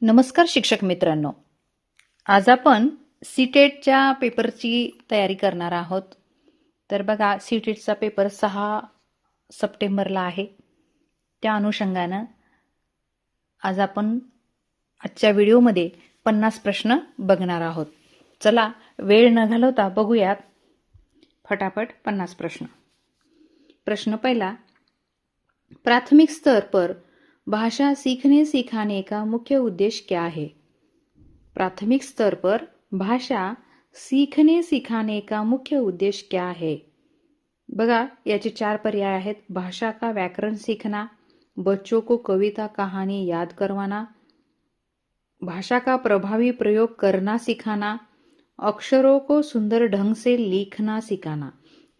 नमस्कार शिक्षक मित्रांनो. आज आपण सीटेटच्या पेपरची तयारी करणार आहोत. तर बघा, सीटेटचा पेपर 6 सप्टेंबरला आहे. त्या अनुषंगानं आज आपण आजच्या व्हिडिओमध्ये 50 प्रश्न बघणार आहोत. चला वेळ न घालवता बघूयात फटाफट 50 प्रश्न. प्रश्न पहिला, प्राथमिक स्तर पर भाषा सीखने सिखाने का मुख्य उद्देश्य क्या है? प्राथमिक स्तर पर भाषा सीखने सिखाने का मुख्य उद्देश्य क्या है? बघा, याचे 4 पर्याय आहेत. भाषा का व्याकरण सीखना, बच्चों को कविता कहानी याद करवाना, भाषा का प्रभावी प्रयोग करना सिखाना, अक्षरों को सुंदर ढंग से लिखना सिखाना.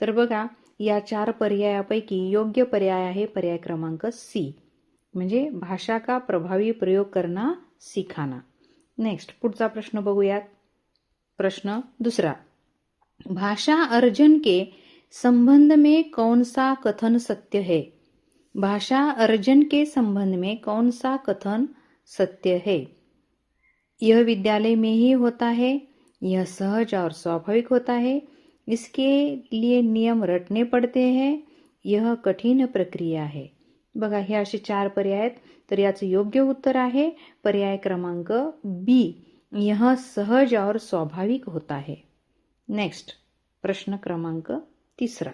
तर बघा, या 4 पर्यायापैकी योग्य पर्याय आहे पर्याय क्रमांक सी, म्हणजे भाषा का प्रभावी प्रयोग करना सिखाना. नेक्स्ट, पुढचा प्रश्न बघूयात. प्रश्न दूसरा, भाषा अर्जन के संबंध में कौन सा कथन सत्य है? भाषा अर्जन के संबंध में कौन सा कथन सत्य है? यह विद्यालय में ही होता है, यह सहज और स्वाभाविक होता है, इसके लिए नियम रटने पड़ते हैं, यह कठिन प्रक्रिया है. बघा, हे असे 4 पर्याय आहेत. तर याचं योग्य उत्तर आहे पर्याय क्रमांक बी, यह सहज और स्वाभाविक होता है. नेक्स्ट, प्रश्न क्रमांक तीसरा,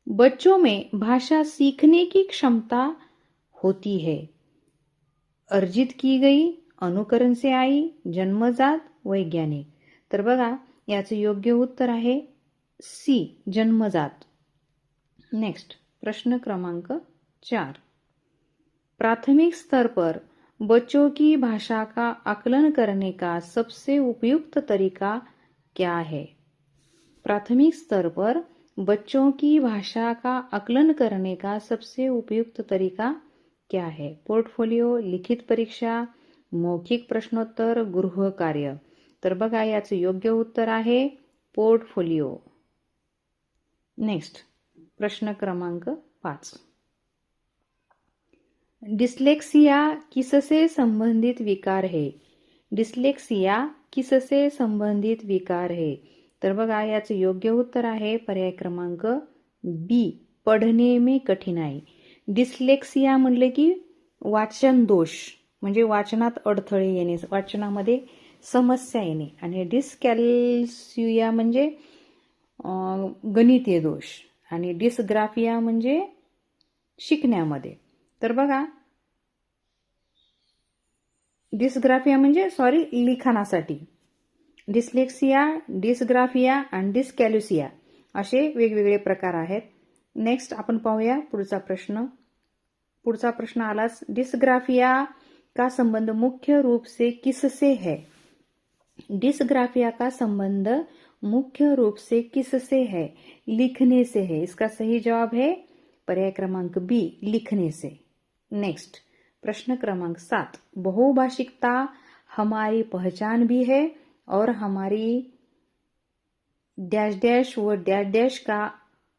बच्चों में भाषा सीखने की क्षमता होती है, अर्जित की गई, अनुकरण से आई, जन्मजात, वैज्ञानिक. तर बघा, याचं योग्य उत्तर आहे सी, जन्मजात. नेक्स्ट, प्रश्न क्रमांक 4, प्राथमिक स्तर पर बच्चों की भाषा का आकलन करने का सबसे उपयुक्त तरीका क्या है? प्राथमिक स्तर पर बच्चों की भाषा का आकलन करने का सबसे उपयुक्त तरीका क्या है? पोर्टफोलियो, लिखित परीक्षा, मौखिक प्रश्नोत्तर, गृह कार्य. तर बघा, याचं योग्य उत्तर आहे पोर्टफोलियो. नेक्स्ट, प्रश्न क्रमांक 5, डिस्लेक्सिया किससे संबंधित विकार है? डिस्लेक्सिया किससे संबंधित विकार है? तर बघा, याचं योग्य उत्तर आहे पर्याय क्रमांक बी, पढ़ने में कठिनाई. डिस्लेक्सिया म्हणले की वाचन दोष, म्हणजे वाचनात अडथळे येणे, वाचनामध्ये समस्या येणे. आणि डिस्कॅल्सिया म्हणजे गणितीय दोष, आणि डिस्ग्राफिया म्हणजे शिकण्यामध्ये. तर बघा, डिस्ग्राफिया म्हणजे लिखाणासाठी. डिस्लेक्सिया, डिस्ग्राफिया आणि डिस्कॅल्सिया असे वेगवेगळे प्रकार आहेत. नेक्स्ट, आपण पाहूया पुढचा प्रश्न. पुढचा प्रश्न आलाच, डिस्ग्राफिया का संबंध मुख्य रूप से किससे है? डिस्ग्राफिया का संबंध मुख्य रूप से किससे है? लिखने से है. इसका सही जवाब है पर्याय क्रमांक बी, लिखने से. नेक्स्ट, प्रश्न क्रमांक 7, बहुभाषिकता हमारी पहचान भी है और हमारी डैश डैश व डैश डैश का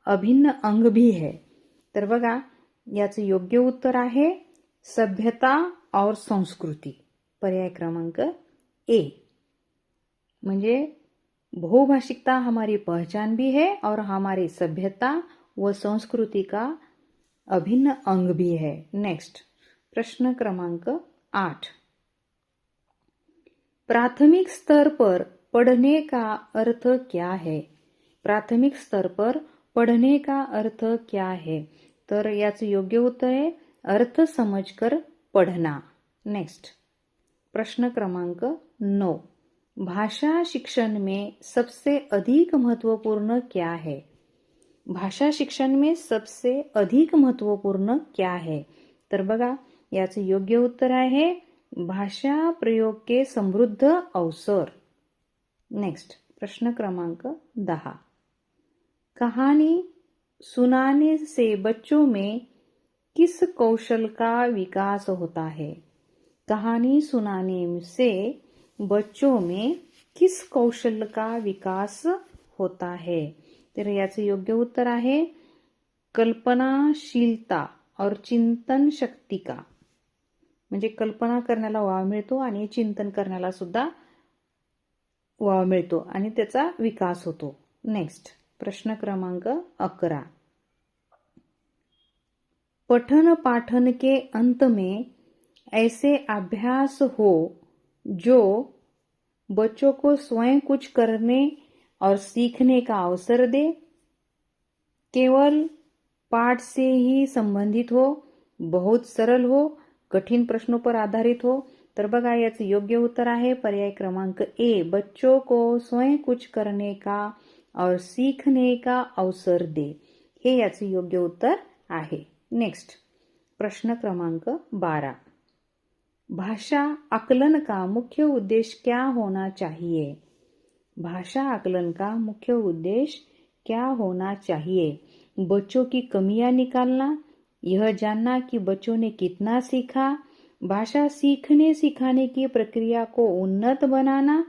अभिन्न अंग भी है. तर बघा, याचं योग्य उत्तर आहे सभ्यता और संस्कृती, पर्याय क्रमांक ए. म्हणजे बहुभाषिकता हमारी पहचान भी है और हमारी सभ्यता व संस्कृति का अभिन्न अंग भी है. नेक्स्ट, प्रश्न क्रमांक 8, प्राथमिक स्तर पर पढ़ने का अर्थ क्या है? प्राथमिक स्तर पर पढ़ने का अर्थ क्या है? तर याचं योग्य उत्तर आहे अर्थ समझकर पढ़ना. नेक्स्ट, प्रश्न क्रमांक 9, भाषा शिक्षण में सबसे अधिक महत्वपूर्ण क्या है? भाषा शिक्षण में सबसे अधिक महत्वपूर्ण क्या है? तर बघा, याचं योग्य उत्तर आहे भाषा प्रयोग के समृद्ध अवसर. नेक्स्ट, प्रश्न क्रमांक 10, कहानी सुनाने से बच्चों में किस कौशल का विकास होता है? कहानी सुनाने से बच्चों में किस कौशल का विकास होता है? तर याचं योग्य उत्तर आहे कल्पनाशीलता और चिंतन शक्ति का. म्हणजे कल्पना करण्याला वाव मिळतो आणि चिंतन करण्याला सुद्धा वाव मिळतो आणि त्याचा विकास होतो. नेक्स्ट प्रश्न क्रमांक 11. पठन पाठन के अंत में ऐसे अभ्यास हो जो बच्चों को स्वयं कुछ करने और सीखने का अवसर दे, केवल पाठ से ही संबंधित हो, बहुत सरल हो, कठिन प्रश्नों पर आधारित हो. तर बघा याचं योग्य उत्तर आहे पर्याय क्रमांक ए, बच्चों को स्वयं कुछ करने का और सीखने का अवसर दे. हे याचं योग्य उत्तर आहे. नेक्स्ट प्रश्न क्रमांक 12. भाषा आकलन का मुख्य उद्देश्य क्या होना चाहिए? भाषा आकलन का मुख्य उद्देश्य क्या होना चाहिए? बच्चों की कमियां निकालना, यह जानना कि बच्चों ने कितना सीखा, भाषा सीखने सिखाने की प्रक्रिया को उन्नत बनाना,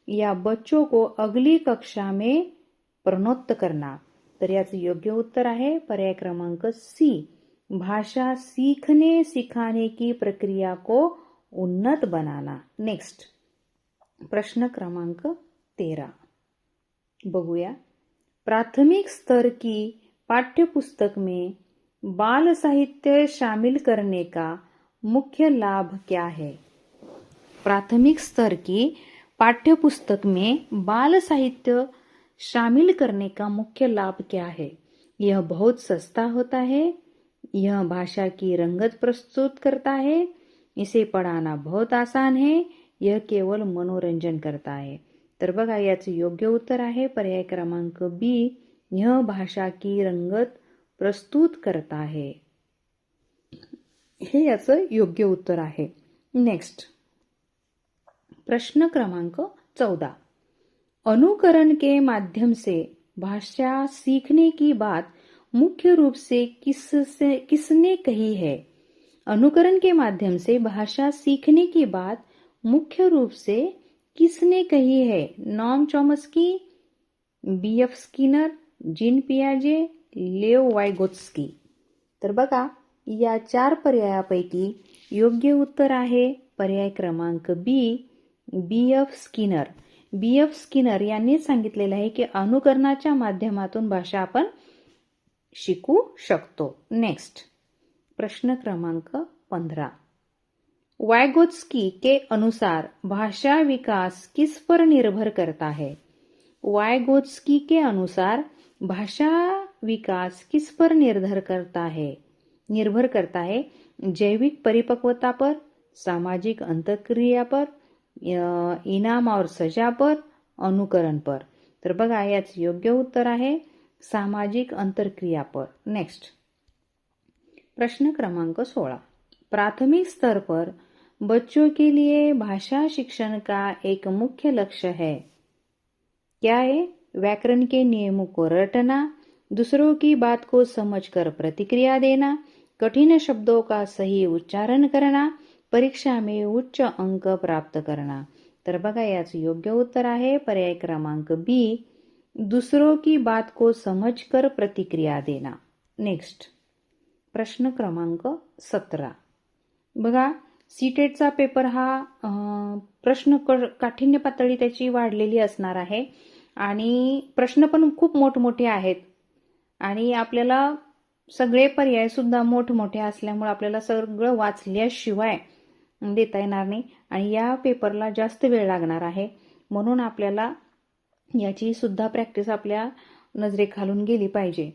या बच्चों को अगली कक्षा में प्रोन्नत करना. तर याचं योग्य उत्तर आहे पर्याय क्रमांक सी, भाषा सीखने सिखाने की प्रक्रिया को उन्नत बनाना. नेक्स्ट प्रश्न क्रमांक 13 बघूया. प्राथमिक स्तर की पाठ्यपुस्तक में बाल साहित्य शामिल करने का मुख्य लाभ क्या है? प्राथमिक स्तर की पाठ्यपुस्तक में बाल साहित्य शामिल करने का मुख्य लाभ क्या है? यह बहुत सस्ता होता है, यह भाषा की रंगत प्रस्तुत करता है, इसे पढ़ाना बहुत आसान है, यह केवल मनोरंजन करता है. तर बघा याचं योग्य उत्तर आहे पर्याय क्रमांक बी, यह भाषा की रंगत प्रस्तुत करता है. हे याचं योग्य उत्तर आहे. नेक्स्ट प्रश्न क्रमांक 14. अनुकरण के माध्यम से भाषा सीखने की बात मुख्य रूप से किसने कही है? अनुकरण के माध्यम से भाषा सीखने की बात मुख्य रूप से किसने कही है? Noam Chomsky, B F. Skinner, Jean पियाजे, लेव वायगोत्स्की. तर बघा या 4 पर्यायापैकी योग्य उत्तर आहे पर्याय क्रमांक बी, बी.एफ. स्किनर. बी.एफ. स्किनर यांनी सांगितलेलं आहे की अनुकरणाच्या माध्यमातून भाषा आपण शिकू शकतो. नेक्स्ट प्रश्न क्रमांक 15. वायगोत्स्की के अनुसार भाषा विकास किस पर निर्भर करता है? वायगोत्स्की के अनुसार भाषा विकास किस पर निर्भर करता है? जैविक परिपक्वता पर, सामाजिक अंतःक्रिया पर, इनाम और सजा पर, अनुकरण पर. तर बघा याचं योग्य उत्तर आहे सामाजिक अंतःक्रिया पर. नेक्स्ट प्रश्न क्रमांक 16. प्राथमिक स्तर पर बच्चों के लिए भाषा शिक्षण का एक मुख्य लक्ष्य है. क्या है? व्याकरण के नियमों को रटना, दूसरों की बात को समझकर प्रतिक्रिया देना, कठिन शब्दों का सही उच्चारण करना, परीक्षा में उच्च अंक प्राप्त करना. तर बघा याचं योग्य उत्तर आहे पर्याय क्रमांक बी, दूसरों की बात को समझकर प्रतिक्रिया देना. नेक्स्ट प्रश्न क्रमांक 17. बघा सीटेटचा पेपर हा प्रश्न काठिण्य पातळी त्याची वाढलेली असणार आहे आणि प्रश्न पण खूप मोठमोठे आहेत आणि आपल्याला सगळे पर्याय सुद्धा मोठमोठे असल्यामुळे आपल्याला सगळं वाचल्याशिवाय देता येणार नाही आणि या पेपरला जास्त वेळ लागणार आहे. म्हणून आपल्याला याची सुद्धा प्रॅक्टिस आपल्या नजरेखालून गेली पाहिजे.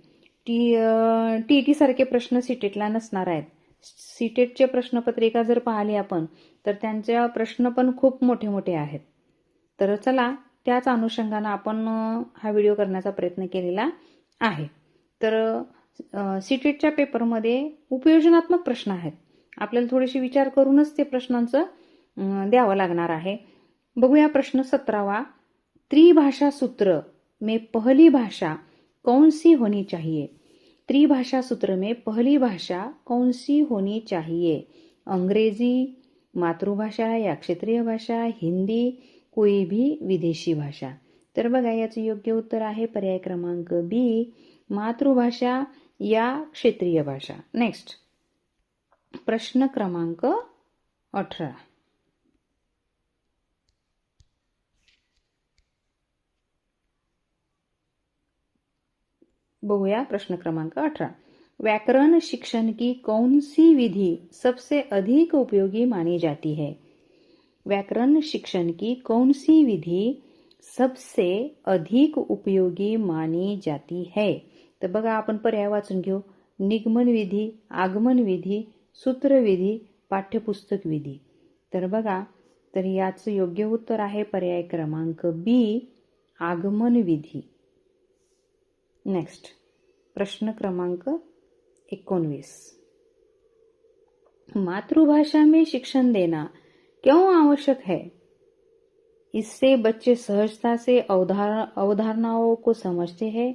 टी सारखे प्रश्न सीटेटला नसणार आहेत. सीटेटचे प्रश्नपत्रिका जर पाहिली आपण तर त्यांचे प्रश्न पण खूप मोठे मोठे आहेत. तर चला त्याच अनुषंगाने आपण हा व्हिडिओ करण्याचा प्रयत्न केलेला आहे. तर सीटेटच्या पेपरमध्ये उपयोजनात्मक प्रश्न आहेत. आपल्याला थोडेसे विचार करूनच ते प्रश्नांचं द्यावं लागणार आहे. बघूया प्रश्न 17. त्रिभाषा सूत्र में पहली भाषा कौन सी होनी चाहिए? त्रिभाषा सूत्र में पहली भाषा कौन सी होनी चाहिए? अंग्रेजी, मातृभाषा या क्षेत्रीय भाषा, हिंदी, कोई भी विदेशी भाषा. तर बघा याचं योग्य उत्तर आहे पर्याय क्रमांक बी, मातृभाषा या क्षेत्रीय भाषा. नेक्स्ट प्रश्न क्रमांक 18. बघूया प्रश्न क्रमांक 18. व्याकरण शिक्षण की कौन सी विधि सबसे अधिक उपयोगी मानी जाती है? व्याकरण शिक्षण की कौन सी विधि सबसे अधिक उपयोगी मानी जाती है? तर बघा आपण पर्याय वाचून घेऊ. निगमन विधी, आगमन विधी, सूत्रविधी, पाठ्यपुस्तक विधी. तर बघा, तर याचं योग्य उत्तर आहे पर्याय क्रमांक बी, आगमन विधी. नेक्स्ट प्रश्न क्रमांक 19. मातृभाषा में शिक्षण देना क्यों आवश्यक है? इससे बच्चे सहजता से अवधारणाओं को समझते हैं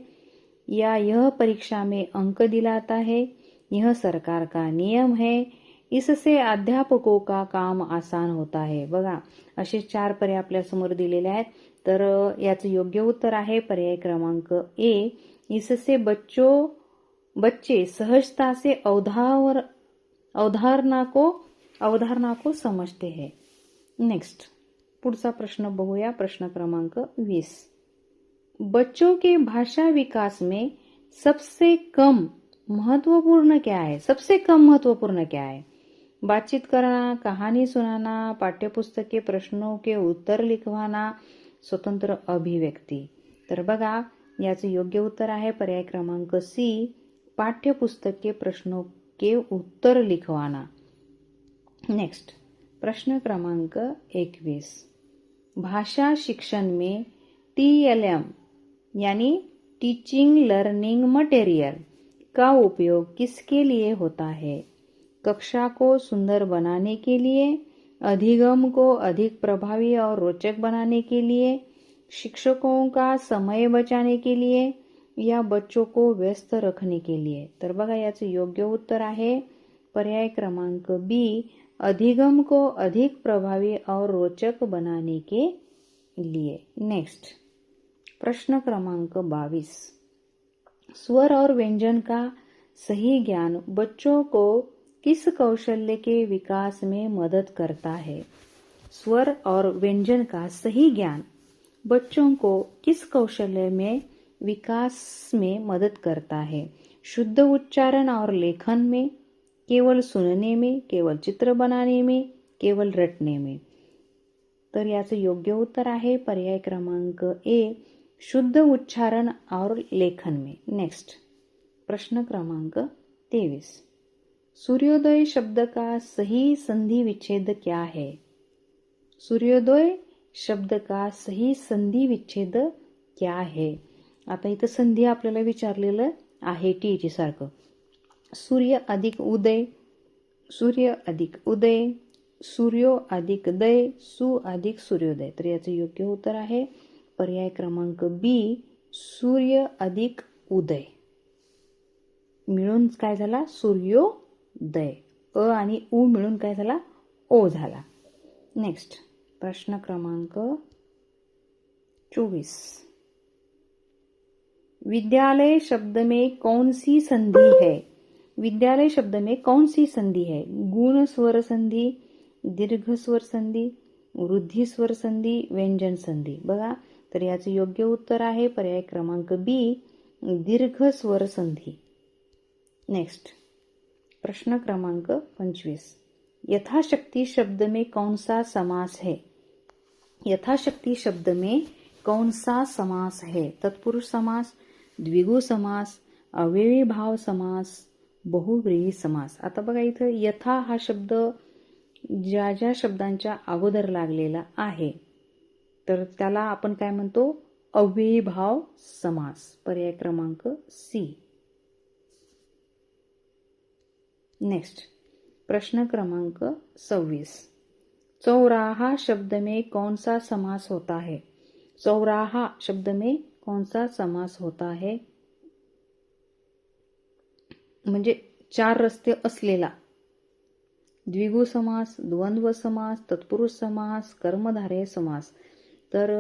या यह परीक्षा में अंक दिलाता है? यह सरकार का नियम है. इससे अध्यापकों का काम आसान होता है. बघा, असे 4 पर्याय आपल्या समोर दिलेले आहेत. तर याचं योग्य उत्तर आहे पर्याय क्रमांक ए. इससे बच्चे सहजता से अवधारणा को समझते हैं. नेक्स्ट पुढचा प्रश्न बघूया. प्रश्न क्रमांक 20. बच्चों के भाषा विकास में सबसे कम महत्वपूर्ण क्या है? सबसे कम महत्वपूर्ण क्या है? बातचीत करना, कहानी सुनाना, पाठ्यपुस्तक के प्रश्नों के उत्तर लिखवाना, स्वतंत्र अभिव्यक्ती. तर बघा, याचं योग्य उत्तर आहे पर्याय क्रमांक सी, पाठ्यपुस्तक के प्रश्नों के उत्तर लिखवाना. नेक्स्ट प्रश्न क्रमांक 21. भाषा शिक्षण में TLM यानी टीचिंग लर्निंग मटेरियल का उपयोग किसके लिए होता है? कक्षा को सुंदर बनाने के लिए, अधिगम को अधिक प्रभावी और रोचक बनाने के लिए, शिक्षकों का समय बचाने के लिए या बच्चों को व्यस्त रखने के लिए. तर बघा, याचं योग्य उत्तर आहे पर्याय क्रमांक बी, अधिगम को अधिक प्रभावी और रोचक बनाने के लिए. नेक्स्ट प्रश्न क्रमांक 22. स्वर और व्यंजन का सही ज्ञान बच्चों को किस कौशल्य के विकास में मदद करता है? स्वर और व्यंजन का सही ज्ञान बच्चों को किस कौशल्य में विकास में मदद करता है? शुद्ध उच्चारण और लेखन में, केवल सुनने में, केवल चित्र बनाने में, केवल रटने में. तर याचं योग्य उत्तर आहे पर्याय क्रमांक ए, शुद्ध उच्चारण और लेखन में. नेक्स्ट प्रश्न क्रमांक 23. सूर्योदय शब्द का सही संधि विच्छेद क्या है? सूर्योदय शब्द का सही संधि विच्छेद क्या है? आता इथं संधी आपल्याला विचारलेलं आहे टीटी सारखं. सूर्य अधिक उदय, सूर्य अधिक उदय, सूर्यो अधिक दय, सु अधिक सूर्योदय. तर याचं योग्य उत्तर आहे पर्याय क्रमांक बी, सूर्य अधिक उदय. मिळून काय झाला? सूर्योदय. अ आणि उ मिळून काय झाला? ओ झाला. नेक्स्ट प्रश्न क्रमांक 24. विद्यालय शब्द में कौन सी संधि है? विद्यालय शब्द में कौन सी संधि है? गुण स्वर संधि, दीर्घ स्वर संधि, वृद्धी स्वर संधि, व्यंजन संधि. बघा, तर याचं योग्य उत्तर आहे पर्याय क्रमांक बी, दीर्घ स्वर संधि. नेक्स्ट प्रश्न क्रमांक 25. यथाशक्ति शब्द में कौन सा समास है? यथाशक्ति शब्द में कौन सा समास है? तत्पुरुष समास, द्विगु समास, अव्ययी भाव समास, बहुव्रीही समास. आता बघा, इथं यथा हा शब्द ज्या ज्या शब्दांच्या अगोदर लागलेला आहे तर त्याला आपण काय म्हणतो? अव्ययी भाव समास. पर्याय क्रमांक सी. नेक्स्ट प्रश्न क्रमांक 26. चौराहा शब्द में कौन सा समास होता है? चौराहा शब्द में कौन सा समास होता है? म्हणजे 4 रस्ते असलेला. द्विगु समास, द्वंद्व समास, तत्पुरुष समास, कर्मधारय समास. तर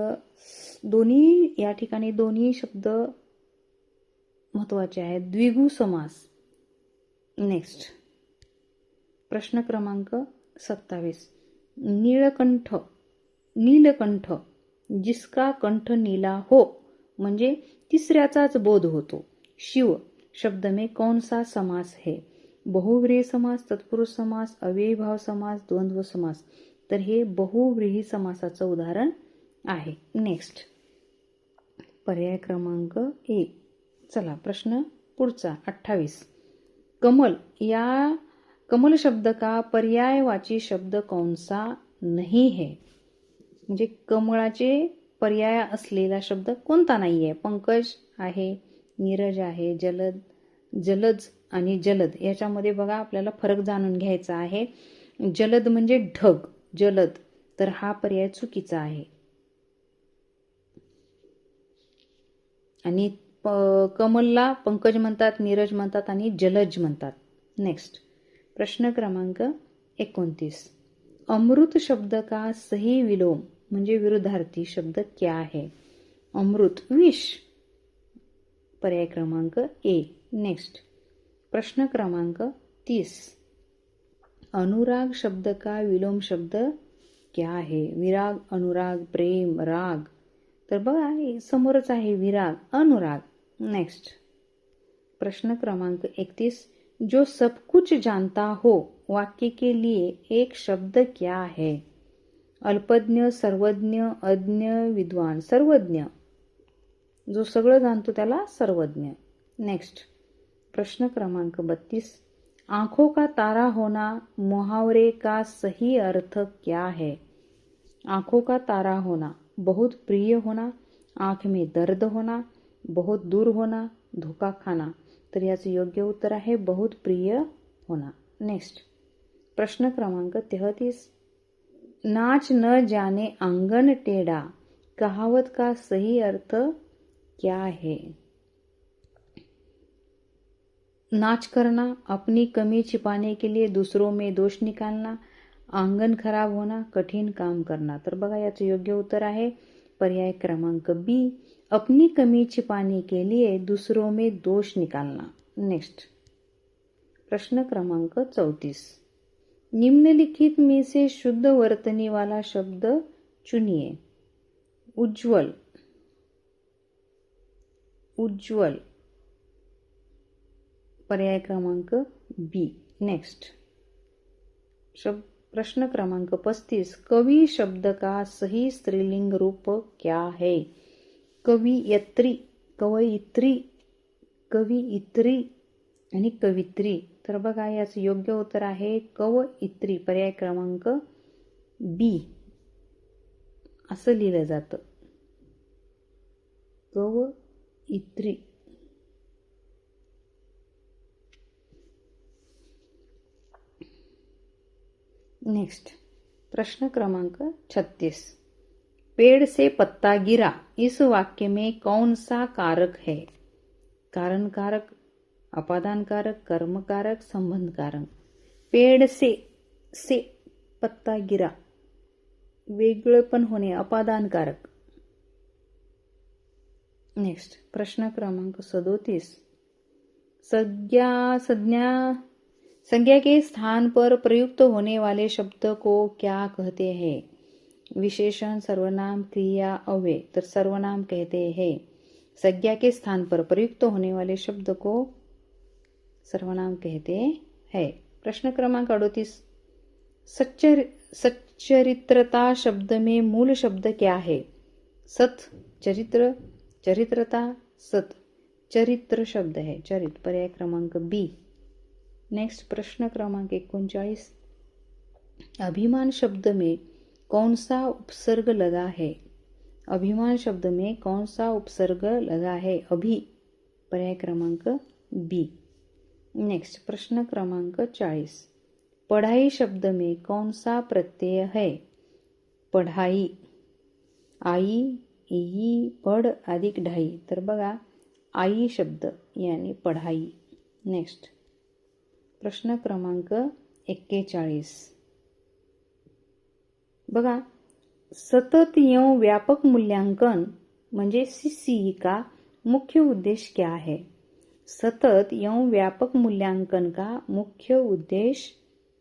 दोन्ही या ठिकाणी दोन्ही शब्द महत्वाचे आहेत. द्विगु समास. नेक्स्ट प्रश्न क्रमांक 27 नीलकंठ, नीलकंठ जिसका कंठ नीला हो म्हणजे तिसऱ्याचाच बोध होतो. शिव शब्द में कौन सा समास है? बहुव्रीही समास, तत्पुरुष समास, अव्ययीभाव समास, द्वंद्व समास. तर हे बहुव्रीही समासाचं उदाहरण आहे. नेक्स्ट पर्याय क्रमांक 1. चला प्रश्न पुढचा 28. कमल या कमल शब्द का पर्यायवाची शब्द कौन सा नहीं है? म्हणजे कमळाचे पर्याय असलेला शब्द कोणता नाहीये? पंकज आहे, नीरज आहे, जलज आणि जलद. याच्यामध्ये बघा आपल्याला फरक जाणून घ्यायचा आहे. जलद म्हणजे ढग, जलद, तर हा पर्याय चुकीचा आहे. आणि कमलला पंकज म्हणतात, नीरज म्हणतात आणि जलज म्हणतात. नेक्स्ट प्रश्न क्रमांक 29. अमृत शब्द का सही विलोम म्हणजे विरुद्धार्थी शब्द क्या है? अमृत विष, पर्याय क्रमांक ए. नेक्स्ट प्रश्न क्रमांक 30. अनुराग शब्द का विलोम शब्द क्या है? विराग, अनुराग, प्रेम, राग. तर बघा समोरच आहे विराग, अनुराग. नेक्स्ट प्रश्न क्रमांक 31. जो सब कुछ जानता हो वाक्य के लिए एक शब्द क्या है? अल्पज्ञ, सर्वज्ञ, अज्ञ, विद्वान. सर्वज्ञ, जो सगळं जाणतो त्याला सर्वज्ञ. नेक्स्ट प्रश्न क्रमांक 32. आंखों का तारा होना मुहावरे का सही अर्थ क्या है? आंखों का तारा होना, बहुत प्रिय होना, आंख में दर्द होना, बहुत दूर होना, धोका खाना. तर याचं योग्य उत्तर आहे बहुत प्रिय होना. नेक्स्ट प्रश्न क्रमांक 33. नाच न जाने आंगन टेढ़ा कहावत का सही अर्थ क्या है? नाच करना, अपनी कमी छिपाने के लिए दूसरों में दोष निकालना, आंगन खराब होना, कठीण काम करना. तर बघा याचं योग्य उत्तर आहे पर्याय क्रमांक बी, अपनी कमी छिपाने के लिए दूसरों में दोष निकालना. नेक्स्ट प्रश्न क्रमांक 34. निम्नलिखित में से शुद्ध वर्तनी वाला शब्द चुनिए. उज्ज्वल, उज्ज्वल, पर्याय क्रमांक बी. नेक्स्ट प्रश्न क्रमांक 35. कवि शब्द का सही स्त्रीलिंग रूप क्या है? कवयित्री, कवयित्री, कवयित्री आणि कवित्री. तर बघा याचं योग्य उत्तर आहे कवयित्री, पर्याय क्रमांक बी असं लिहिलं जातं. कवयित्री. नेक्स्ट प्रश्न क्रमांक 36. पेड़ से पत्ता गिरा इस वाक्य में कौन सा कारक है? कारण कारक, अपादान कारक, कर्म कारक, संबंध कारक. पेड़ से पत्ता गिरा, वेगळेपण होणे, अपादान कारक. नेक्स्ट प्रश्न क्रमांक 37. संज्ञा के स्थान पर प्रयुक्त होने वाले शब्द को क्या कहते हैं? विशेषण, सर्वनाम, क्रिया, अव्यय. तर सर्वनाम कहते हैं. संज्ञा के स्थान पर प्रयुक्त होने वाले शब्द को सर्वनाम कहते हैं. प्रश्न क्रमांक 38. सच्चरित्रता शब्द में मूल शब्द क्या है? सत, चरित्र, चरित्रता, सत. चरित्र शब्द है, चरित्र, पर्याय क्रमांक बी. नेक्स्ट प्रश्न क्रमांक 39. अभिमान शब्द में कौन सा उपसर्ग लगा है? अभिमान शब्द में कौन सा उपसर्ग लगा है? अभी, पर्याय क्रमांक बी. नेक्स्ट प्रश्न क्रमांक 40. पढ़ाई शब्द में कौन सा प्रत्यय है? पढ़ाई, आई, ई, पढ़ अधिक ढाई. तर बघा आई शब्द यानी पढ़ाई. नेक्स्ट प्रश्न क्रमांक 41. बघा सतत एवं व्यापक मूल्यांकन म्हणजे सीसीई का मुख्य उद्देश्य क्या है? सतत एवं व्यापक मूल्यांकन का मुख्य उद्देश्य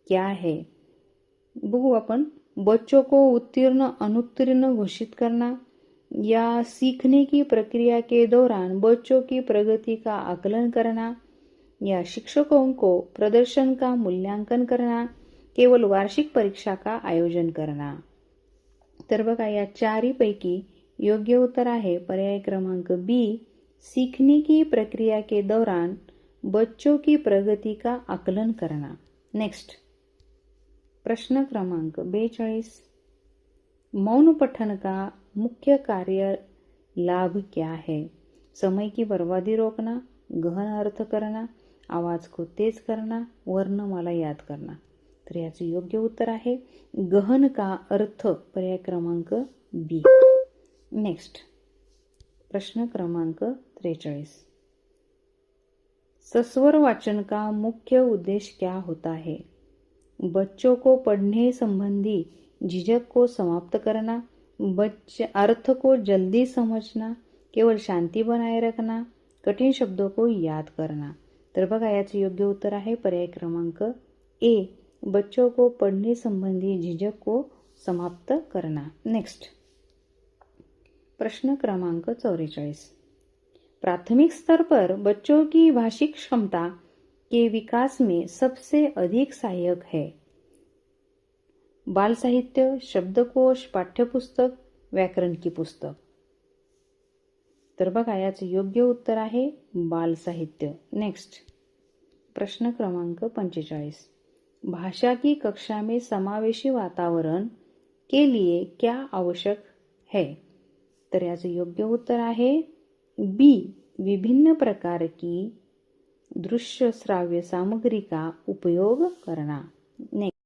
क्या है? बघू आपण। बच्चों को उत्तीर्ण अनुत्तीर्ण घोषित करना या सीखने की प्रक्रिया के दौरान बच्चों की प्रगति का आकलन करना या शिक्षकों को प्रदर्शन का मूल्यांकन करना, केवल वार्षिक परीक्षा का आयोजन करना। तर बघा या चारी पैकी योग्य उत्तर आहे पर्याय क्रमांक बी, सीखने की प्रक्रिया के दौरान बच्चों की प्रगति का आकलन करना। नेक्स्ट प्रश्न क्रमांक 42, मौन पठन का मुख्य कार्य लाभ क्या है? समय की बर्बादी रोकना, गहन अर्थ करना, आवाज को तेज करना, वर्णमाला याद करना। तर याचे योग्य उत्तर आहे गहन का अर्थ, पर्याय क्रमांक बी। नेक्स्ट प्रश्न क्रमांक 43, सस्वर वाचन का मुख्य उद्देश्य क्या होता है? बच्चों को पढ़ने संबंधी झिझक को समाप्त करना, अर्थ को जल्दी समझना, केवल शांति बनाए रखना, कठिन शब्दों को याद करना। तर बघा याचे योग्य उत्तर आहे पर्याय क्रमांक ए, बच्चों को पढ़ने संबंधी झिझक को समाप्त करना। नेक्स्ट प्रश्न क्रमांक 44, प्राथमिक स्तर पर बच्चों की भाषिक क्षमता के विकास में सबसे अधिक सहायक है? बाल साहित्य, शब्दकोश, पाठ्यपुस्तक, व्याकरण की पुस्तक। तर बघा याचे योग्य उत्तर आहे बाल साहित्य। नेक्स्ट प्रश्न क्रमांक 45, भाषा की कक्षा में समावेशी वातावरण के लिए क्या आवश्यक है? तर याचे योग्य उत्तर आहे बी, विभिन्न प्रकार की दृश्य श्राव्य सामग्री का उपयोग करना। नेक्स्ट